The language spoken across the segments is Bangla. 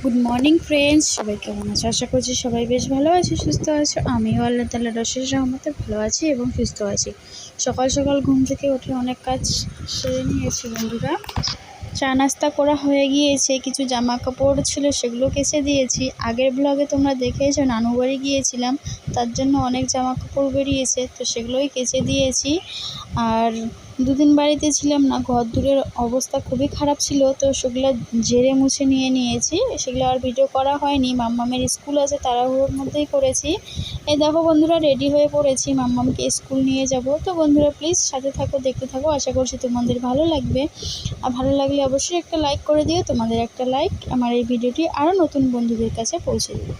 গুড মর্নিং ফ্রেন্ডস, সবাই কেমন আছো? আশা করছি সবাই বেশ ভালো আছে, সুস্থ আছো। আমিও আল্লাহ তাআলার অশেষ রহমতে ভালো আছি এবং সুস্থ আছি। সকাল সকাল ঘুম থেকে উঠে অনেক কাজ সেরে নিয়েছি বন্ধুরা। চা নাস্তা করা হয়ে গিয়েছে, কিছু জামা কাপড় ছিল সেগুলো কেচে দিয়েছি। আগের ব্লগে তোমরা দেখেছো নানু বাড়ি গিয়েছিলাম, তার জন্য অনেক জামা কাপড় বেরিয়েছে, তো সেগুলোই কেচে দিয়েছি। আর দুদিন বাড়িতে ছিলাম না, ঘর দূরের অবস্থা খুবই খারাপ ছিল, তো সেগুলো ঝেড়ে মুছে নিয়েছি। সেগুলো আর ভিডিও করা হয়নি, মাম্মামের স্কুল আছে তাড়াহুড়োর মধ্যেই করেছি। এই দেখো বন্ধুরা, রেডি হয়ে পড়েছি, মাম্মামকে স্কুল নিয়ে যাব। তো বন্ধুরা প্লিজ সাথে থাকো, দেখতে থাকো, আশা করছি তোমাদের ভালো লাগবে। আর ভালো লাগলে অবশ্যই একটা লাইক করে দিও। তোমাদের একটা লাইক আমার এই ভিডিওটি আরও নতুন বন্ধুদের কাছে পৌঁছে দেবে।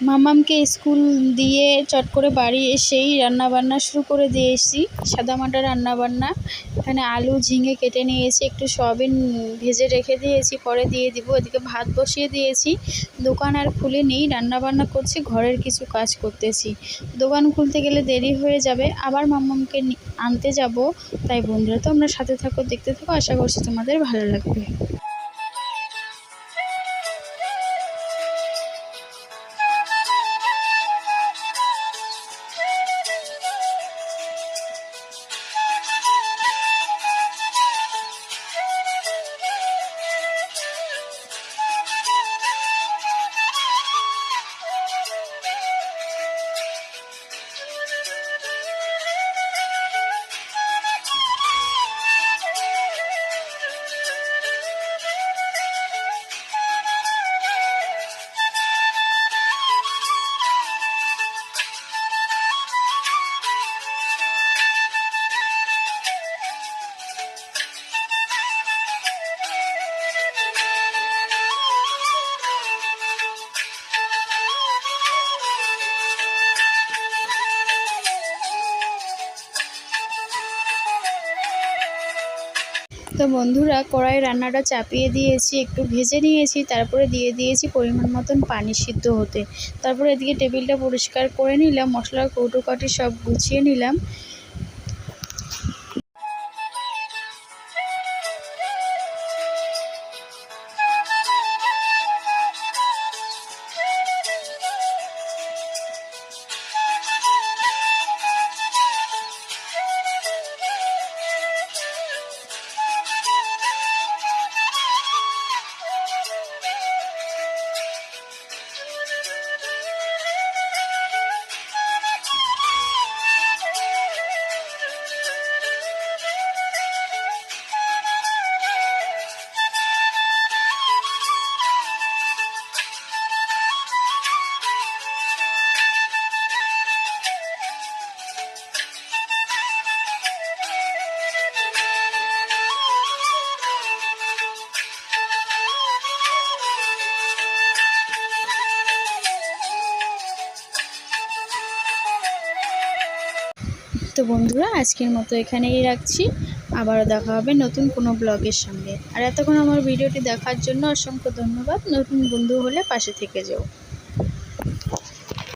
মামামকে স্কুল দিয়ে চট করে বাড়ি এসেই রান্নাবান্না শুরু করে দিয়েছি, সাদামাটা রান্নাবান্না। এখানে আলু ঝিঙে কেটে নিয়েছি, একটু সয়াবিন ভেজে রেখে দিয়েছি, পরে দিয়ে দিব। এদিকে ভাত বসিয়ে দিয়েছি। দোকান আর খুলিনি, রান্নাবান্না করছি, ঘরের কিছু কাজ করতেছি। দোকান খুলতে গেলে দেরি হয়ে যাবে, আবার মামামকে আনতে যাব। তাই বন্ধুরা তোমরা সাথে থাকো, দেখতে থাকো, আশা করছি তোমাদের ভালো লাগবে। তো বন্ধুরা কড়াই রান্নাটা চাপিয়ে দিয়েছি, একটু ভেজে নিয়েছি, তারপরে দিয়ে দিয়েছি পরিমাণ মতন পানি সিদ্ধ হতে। তারপরে এদিকে টেবিলটা পরিষ্কার করে নিলাম, মশলার কৌটোকাঠি সব গুছিয়ে নিলাম। তো বন্ধুরা আজকের মতো এখানেই রাখছি, আবারও দেখা হবে নতুন কোনো ব্লগের সঙ্গে। আর এতক্ষণ আমার ভিডিওটি দেখার জন্য অসংখ্য ধন্যবাদ। নতুন বন্ধু হলে পাশে থেকে যেও।